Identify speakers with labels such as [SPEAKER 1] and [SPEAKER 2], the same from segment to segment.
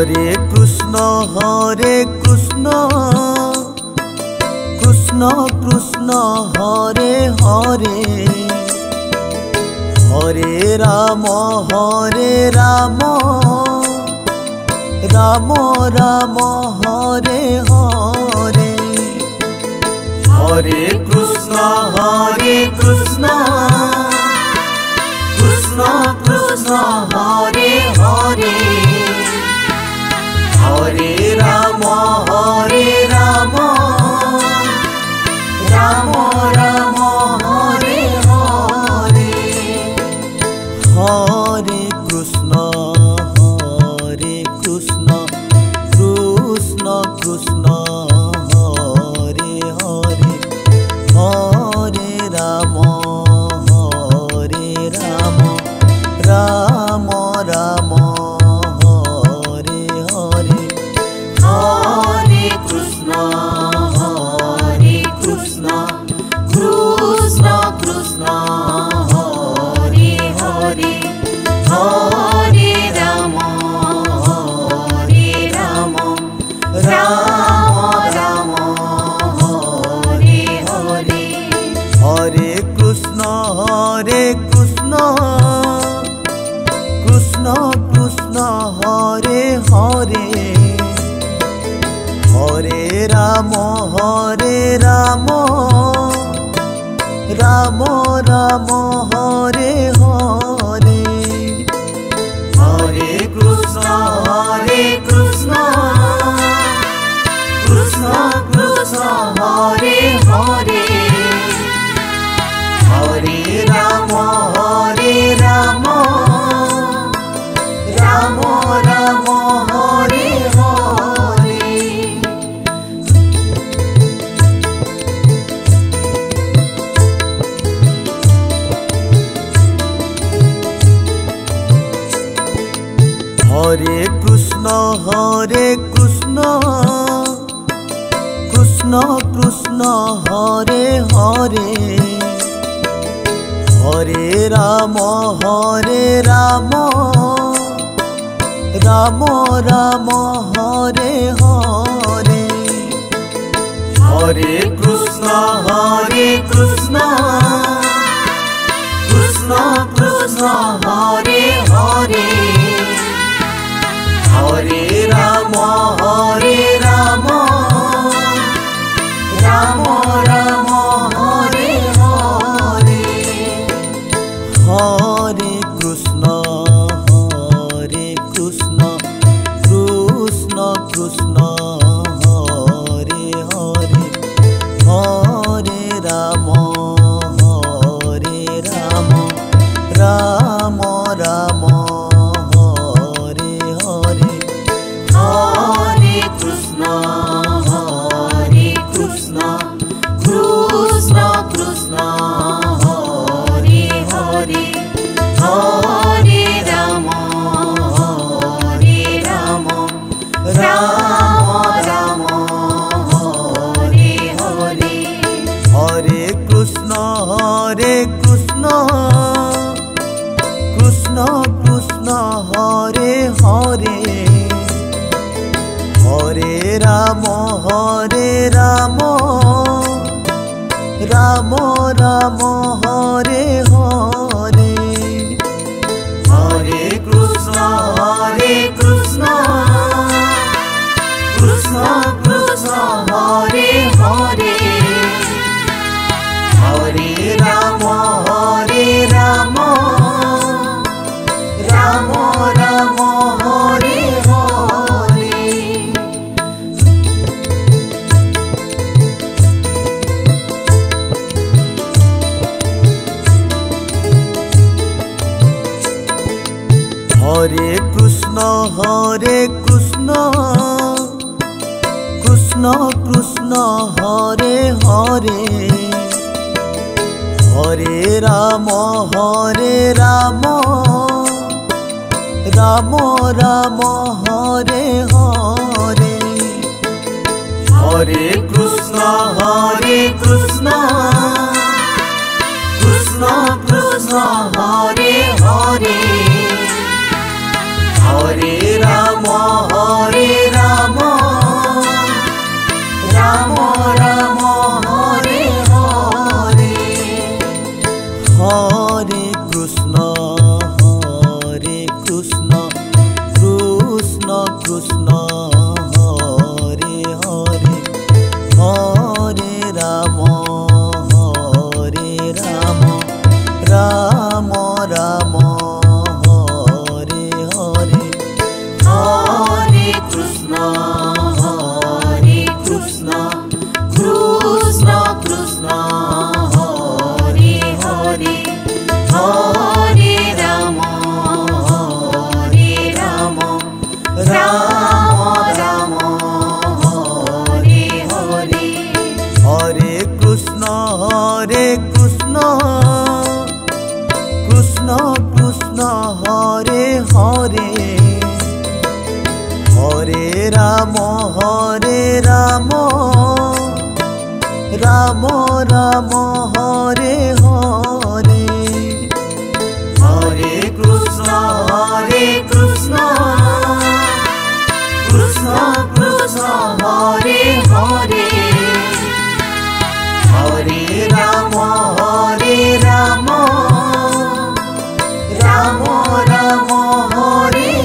[SPEAKER 1] Hare Krishna Krishna Krishna Hare Hare, Hare Ram Ram Ram Hare Hare. Hare Krishna Krishna Krishna Hare Hare, Hare Ram Ram Ram Hare Hare. Hare Krishna Krishna Krishna Hare Hare, Hare Ram Ram Ram Hare Hare. Hare Krishna Krishna Krishna Hare Hare, Hare Ram Ram Hare Hare. Hare Krishna Krishna Krishna Hare Hare, Hare Ram Ram Ram Hare Hare. Hare Krishna Krishna Krishna Hare Hare, Hare Ram Ram Ram Hare Hare. Hare Krishna Krishna Krishna Hare Hare, Hare Ram Ram Ram Hare Hare. Hare Krishna Krishna Krishna Hare Hare, Hare Ram Ram Ram Hare Hare. Hare Krishna Krishna Krishna Hare Hare, Hare Ram Ram Ram Hare Hare. Hare Krishna Krishna Krishna Hare Hare, Hare Ram Ram Hare Hare. Hare Krishna Krishna Krishna Hare Hare, Hare Ram Ram Ram Hare Hare. Hare Krishna Krishna Krishna Hare Hare, Hare Ram Ram Ram Hare Hare. Hare Krishna Krishna Krishna Hare Hare, Hare Ram Ram Hare Hare. Hare Krishna Krishna Krishna Hare Hare, Hare Ram Ram Hare Ram Ram Ram Hare Hare Hare Krishna Krishna Krishna Hare Hare Hare Ram Ram Ram Hare Hare Hare Krishna Krishna Krishna Hare Hare Hare Ram Ram Ram Hare Hare Hare Krishna Krishna Krishna Hare Hare Hare Ram Ram Ram Hare Hare Hare Krishna Krishna Krishna Hare Hare Hare Ram Ram Ram Hare Hare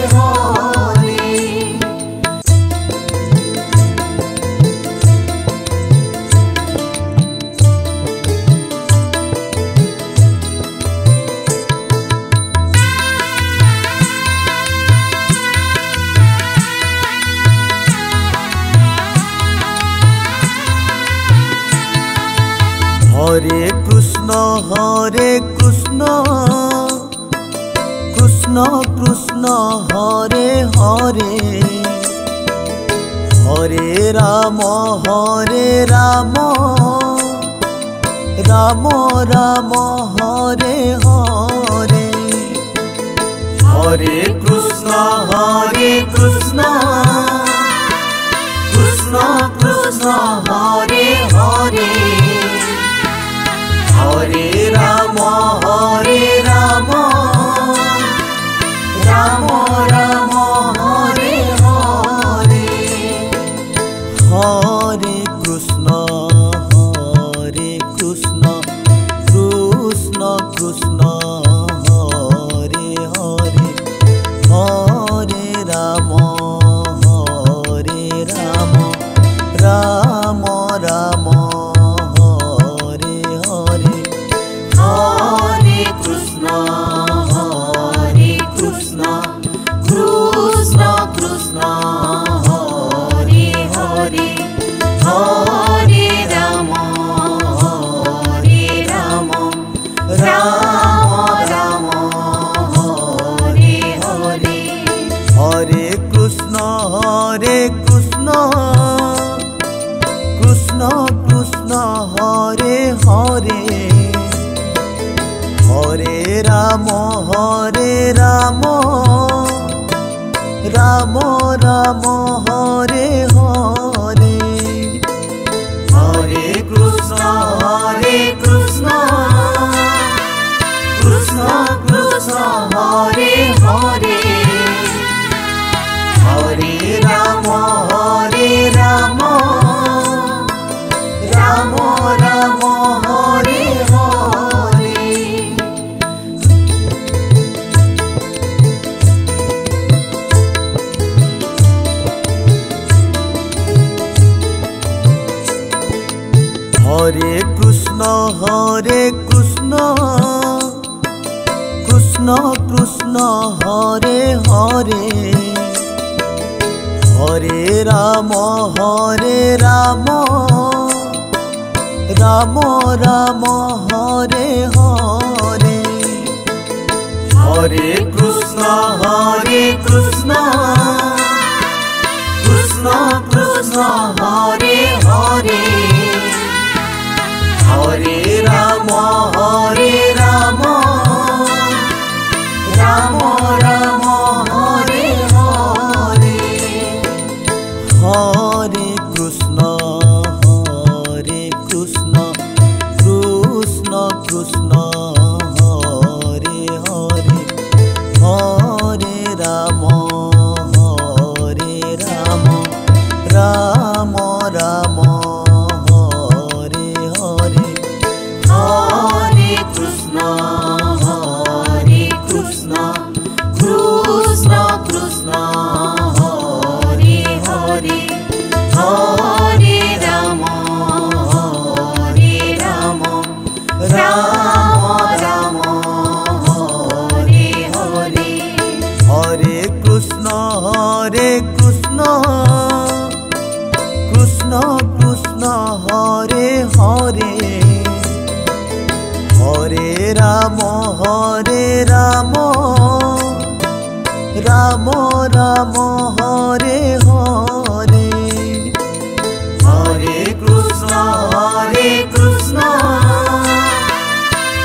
[SPEAKER 1] Hare Krishna Krishna Krishna Hare Hare Hare Ram Ram Ram Hare Hare Hare Krishna Krishna Krishna Hare Hare Hare Ram Ram Ram Hare Hare Hare Krishna Krishna Krishna Hare Hare Hare Ram Ram Ram Hare Hare Hare Krishna Krishna Krishna Hare Hare Hare Ram Ram Hare Hare Hare Krishna Krishna Krishna Hare Hare Hare Ram Ram Hare Hare Hare Krishna Krishna Krishna Hare Hare Hare Ram Ram Ram Hare Hare Hare Krishna Krishna Krishna Hare Hare Hare Ram Ram Ram Hare Hare Hare Krishna Krishna Krishna Hare Hare Hare Ram Ram Ram Hare Hare Hare Krishna Krishna Krishna Hare Hare Ram Hare Ram Ram Ram Hare Hare Hare Krishna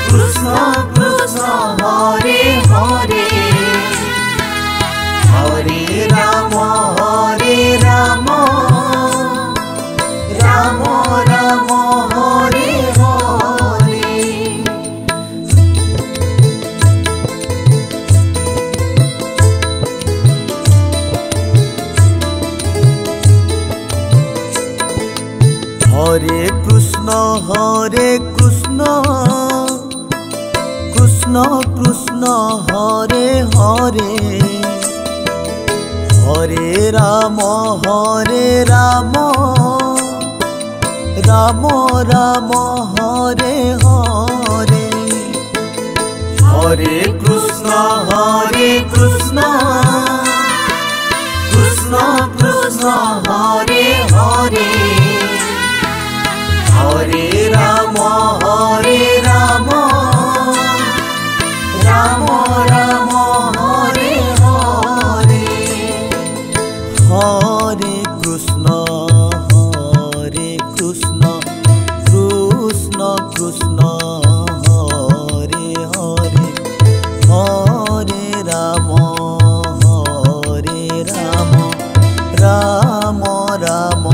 [SPEAKER 1] Krishna Krishna Hare Hare Hare Ram Ram Ram Hare Hare Hare Krishna Krishna Krishna Hare Hare Hare Ram Ram Ram Ram Hare Hare Hare Krishna Krishna Krishna Krishna Hare Hare Hare Ram Ram Ram Ram Hare Hare Hare Krishna Krishna Krishna Hare Hare Hare Ram Ram Ram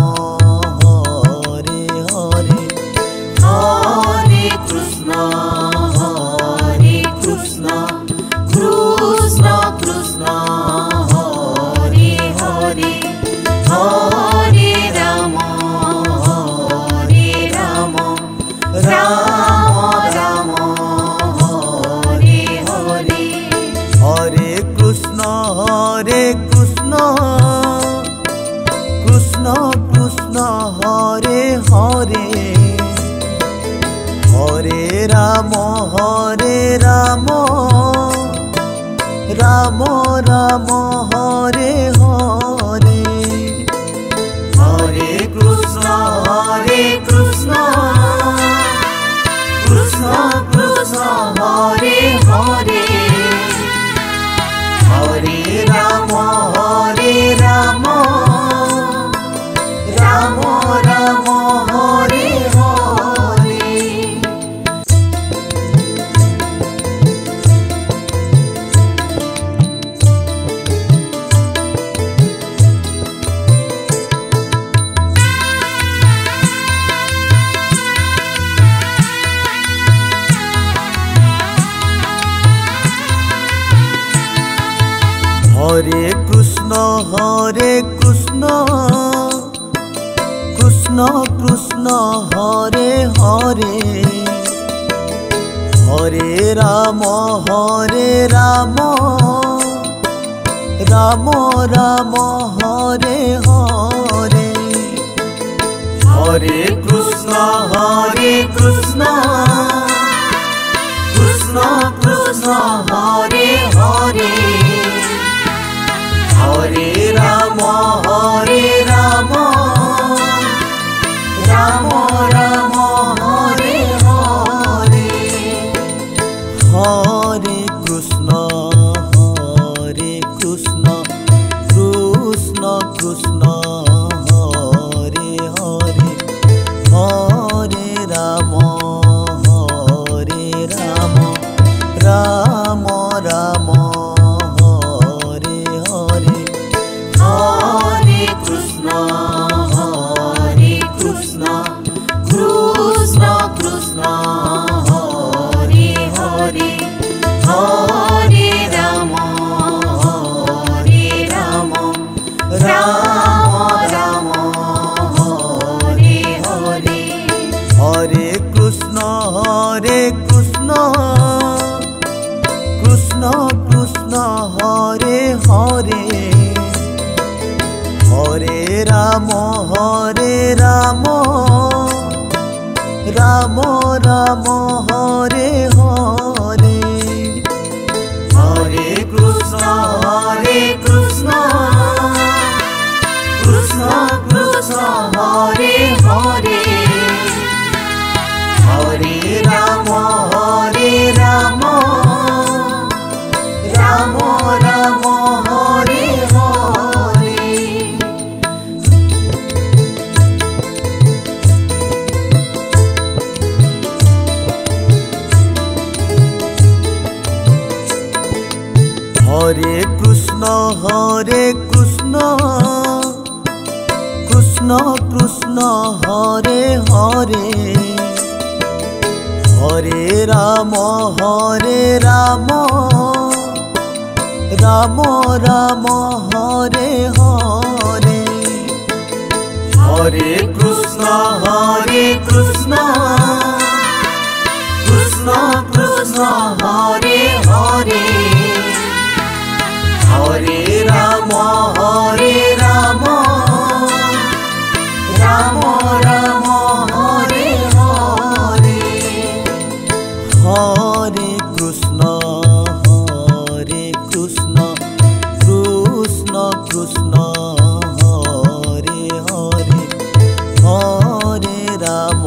[SPEAKER 1] Hare Hare Hare Krishna Krishna Krishna Hare Hare Hare Ram Ram Ram Hare Hare Hare Krishna Krishna Krishna Krishna Hare Hare Hare Ram Ram Ram Ram Hare Hare Hare Krishna Krishna Krishna Krishna Hare Hare Hare Ram Ram Ram Ram Hare Hare Hare Krishna Krishna Krishna Krishna Hare Hare Hare Ram Ram Ram Ram Hare Hare Hare Krishna Krishna Krishna Krishna Hare Hare Hare Ram Ram Ram Ram Hare Hare Hare Krishna Krishna Krishna Krishna Hare Hare Hare Ram Ram Ram Hare Hare Hare Krishna Krishna Krishna Krishna Hare Hare Hare Ram Ram Ram Hare Hare Hare Krishna Krishna Krishna Krishna Hare Hare Hare Ram Ram Ram Ram Hare Hare Hare Krishna Krishna Krishna Krishna Hare Hare Hare Ram Ram Hare Krishna Krishna Krishna Hare Hare Hare Ram Ram Ram Hare Hare Hare Krishna Krishna Krishna Hare Hare Hare Ram Ram Ram Hare Hare Hare Krishna Krishna Krishna Hare Hare Hare Ram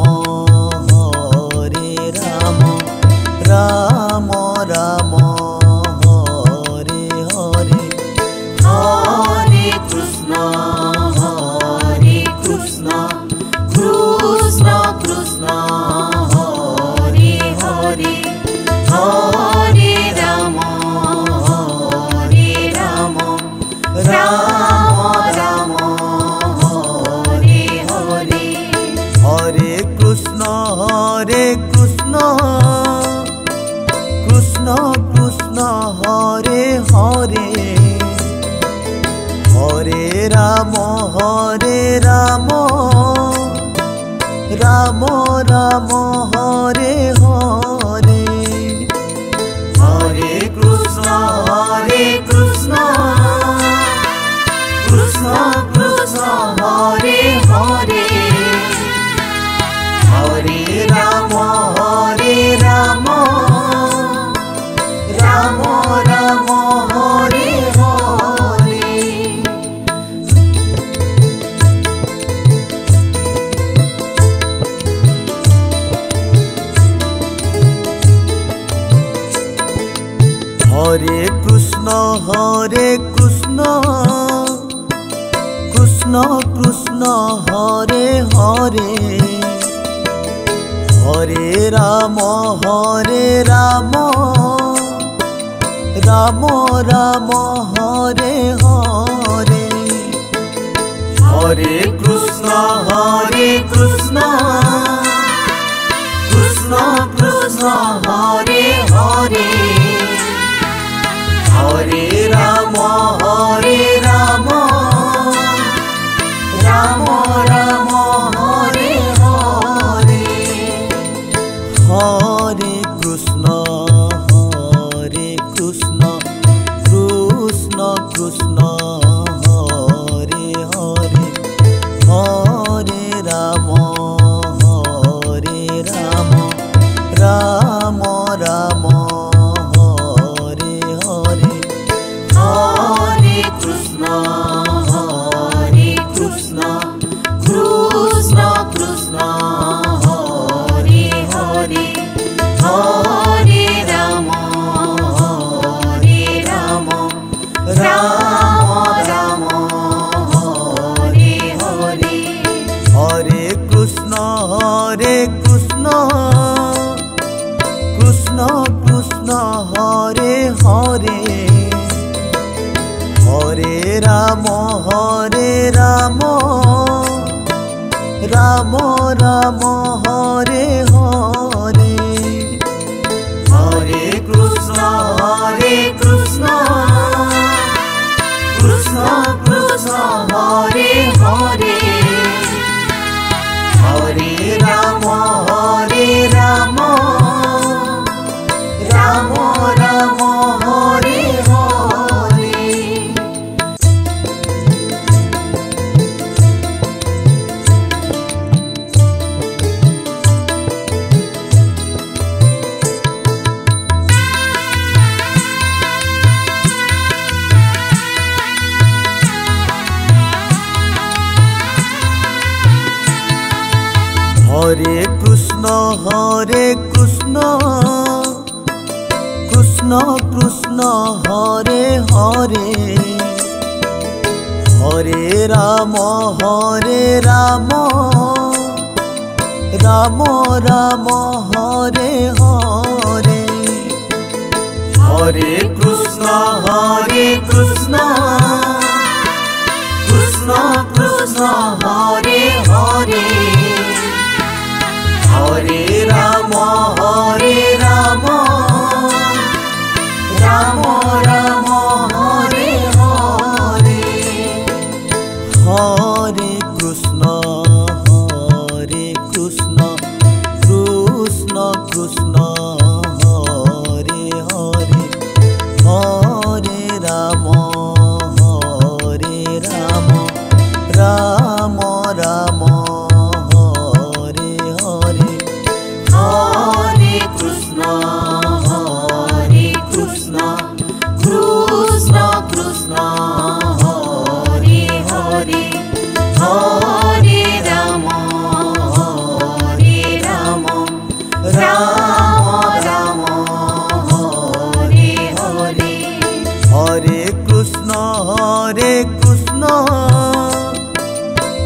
[SPEAKER 1] Ram Ram Hare Hare Hare Krishna Krishna Krishna Hare Hare Hare Ram Ram Hare Hare Hare Krishna Krishna Krishna Hare Hare Hare Ram Ram Hare Hare Hare Krishna Krishna Krishna Hare Hare Hare Ram Ram Hare Hare Hare Krishna Krishna Krishna Hare Hare Hare Ram Ram Hare Hare Hare Krishna Krishna Krishna Hare Hare Hare Ram Ram Hare Hare Hare Krishna Krishna Krishna Hare Hare Hare Ram Ram Hare Hare Hare Krishna Krishna Krishna Hare Hare Hare Ram Ram Hare Hare Hare Krishna Krishna Krishna Hare Hare Hare Ram Ram Hare Hare Hare Krishna Krishna Krishna Hare Hare Hare Ram Ram Hare Hare Hare Krishna Krishna Krishna Hare Hare Hare Ram Ram Ram Hare Hare Hare Krishna Krishna Krishna Hare Hare, Hare Ram Ram Ram Hare Hare. Hare Krishna Krishna Krishna Hare Hare, Hare Ram Ram Ram Hare Hare. Hare Krishna Krishna Krishna Hare Hare, Hare Ram Ram Hare Hare. Hare Krishna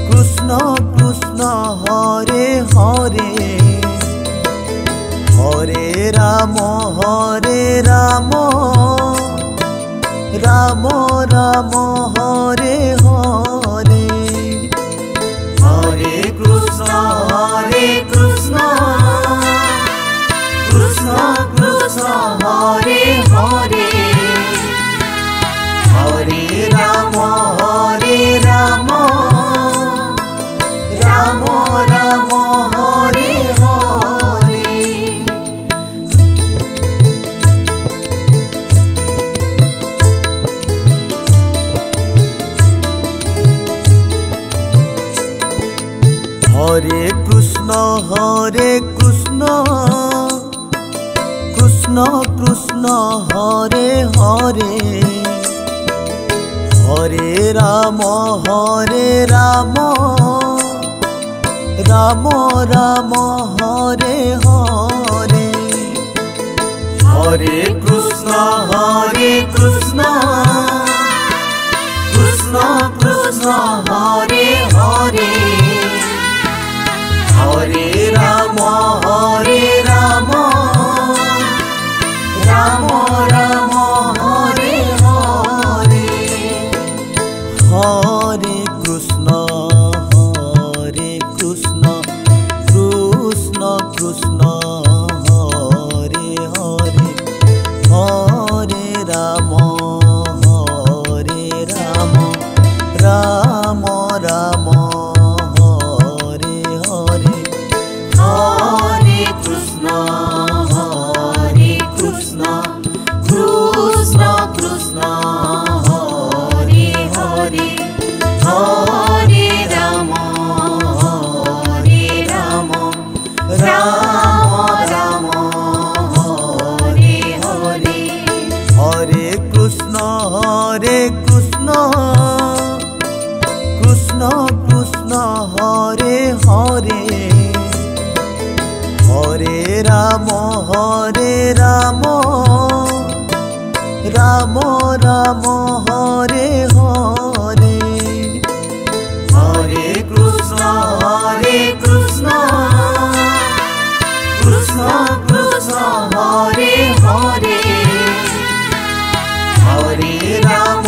[SPEAKER 1] Krishna Krishna Hare Hare, Hare Ram Ram Ram Hare Hare. Hare Krishna Krishna Krishna Hare Hare, Hare Ram Ram Ram Hare Hare. Hare Krishna Krishna Krishna Hare Hare, Hare Ram Ram Ram Hare Hare. Hare Krishna Krishna Krishna Hare Hare, Hare Ram Ram Ram Hare Hare. Hare Krishna Krishna Krishna Hare Hare, Hare Ram Ram Ram Hare Hare. Hare Krishna Krishna Krishna Hare Hare, Hare Ram Ram Hare Hare. Hare Krishna Krishna Krishna Hare Hare, Hare Ram Ram Ram Hare Hare. Hare Krishna Krishna Krishna Hare Hare, Hare Ram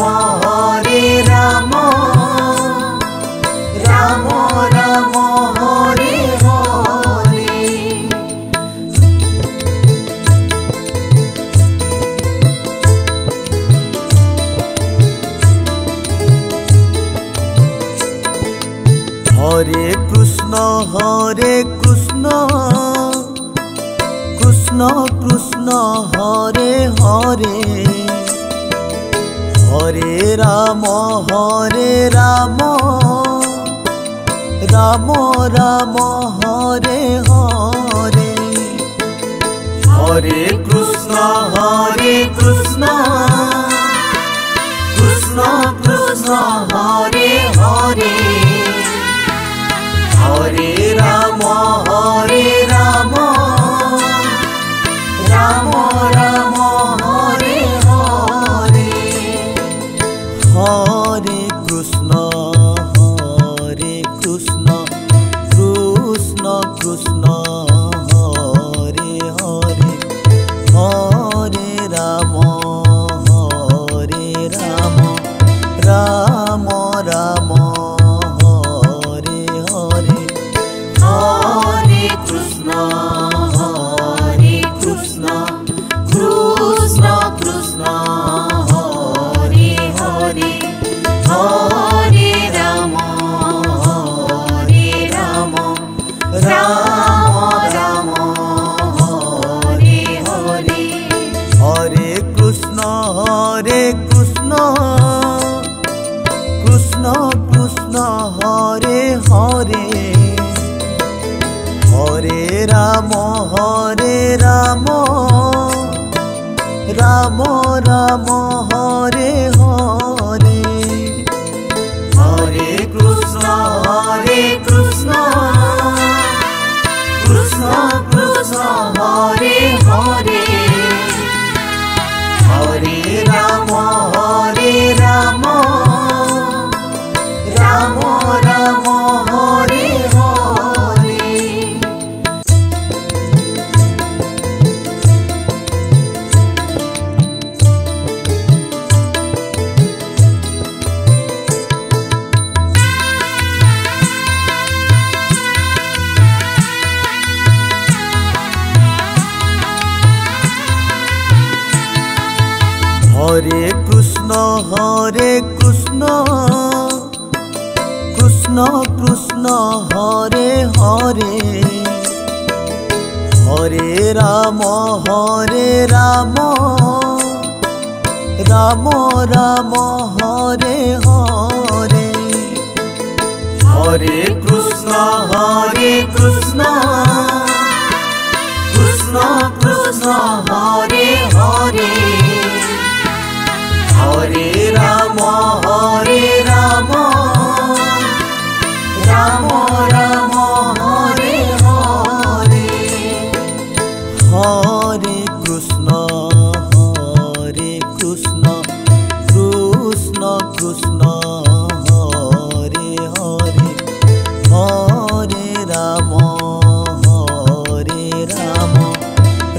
[SPEAKER 1] Ram Ram Hare Hare. Hare Krishna Krishna Krishna Hare Hare, Hare Ram Ram Ram Hare Hare. Hare Krishna Krishna Krishna Hare Hare, Hare Ram Ram Ram Hare Hare. Hare Krishna Krishna Krishna Hare Hare, Hare Ram Krishna Krishna Krishna Hare Hare Hare Ram Ram Ram Hare Hare Hare Krishna Krishna Krishna Hare Hare Hare Ram Ram Ram Hare Hare. Hare Krishna Krishna Krishna Hare Hare Hare Ram Ram Ram Hare Hare Hare Krishna Krishna Krishna Krishna Hare Hare Hare Ram Ram Ram Hare Hare Hare Krishna Krishna Krishna Hare Hare Hare Ram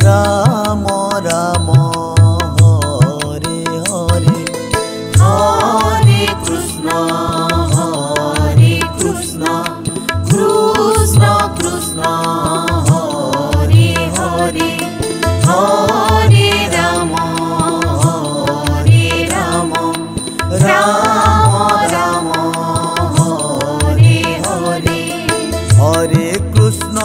[SPEAKER 1] Ram Ram Hare Hare Hare Ram Ram Ram Hare Hare Hare Krishna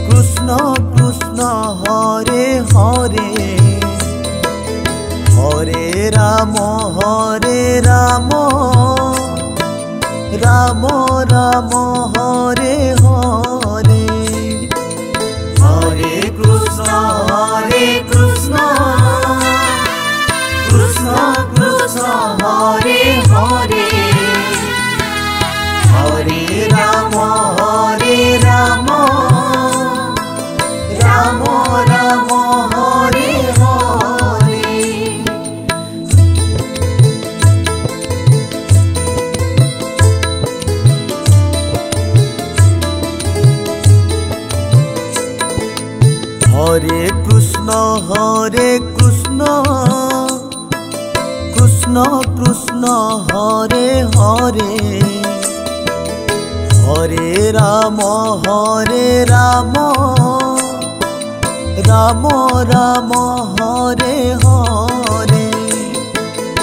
[SPEAKER 1] Krishna Krishna Hare Hare Hare Ram Ram Ram Hare Hare. Hare Krishna Krishna Krishna Hare Hare Hare Ram Ram Ram Hare Hare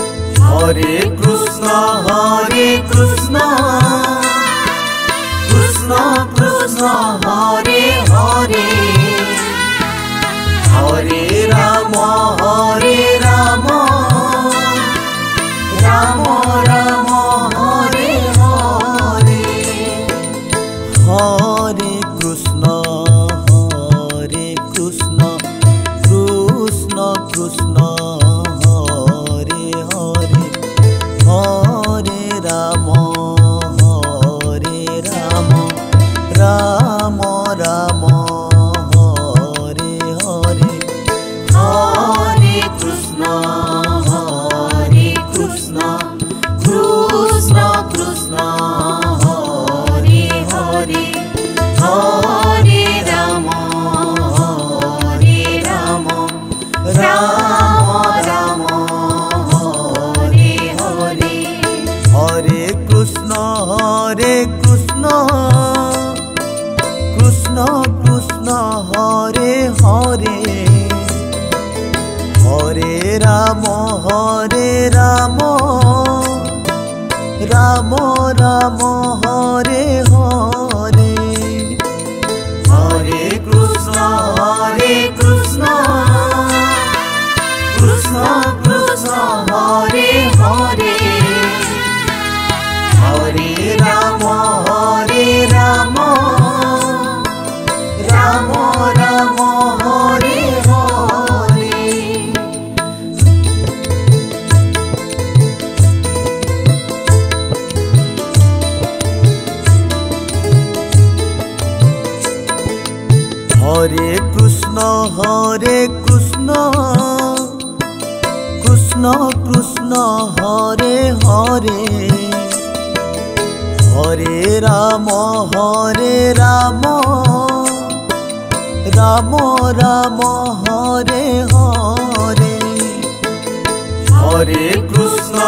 [SPEAKER 1] Hare Krishna Krishna Krishna Krishna Hare Hare Hare Ram Ram Ram Hare Hare Hare Krishna Krishna Krishna Hare Hare Hare Ram Ram Ram Hare Hare Hare Krishna Krishna Krishna Hare Hare Hare Ram Ram Hare Hare Hare Krishna Krishna Krishna Hare Hare Hare Ram Ram Hare Hare Hare Krishna Hare Krishna Krishna Krishna Hare Hare Hare Ram Ram Ram Hare Hare Hare Krishna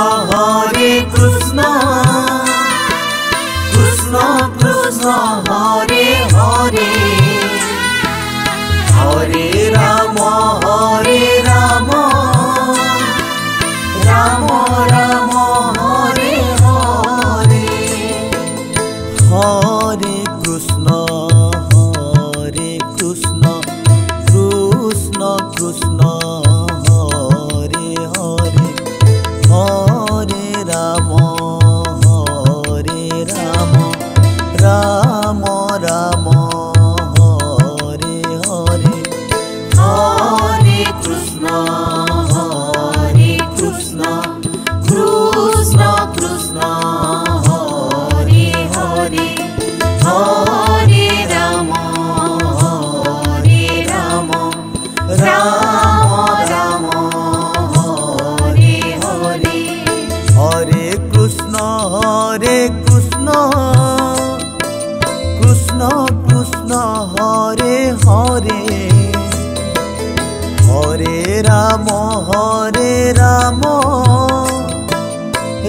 [SPEAKER 1] Krishna Krishna Hare Hare Hare Ram Ram Ram Hare Hare Hare Krishna Krishna Krishna Hare Hare Hare Ram Ram Ram Hare Hare Hare Krishna Krishna Krishna Hare Hare Hare Ram Ram Hare Hare Hare Krishna Krishna Krishna Hare Hare Hare Ram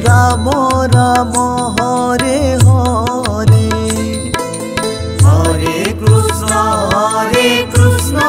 [SPEAKER 1] Ram Hare Hare Hare Krishna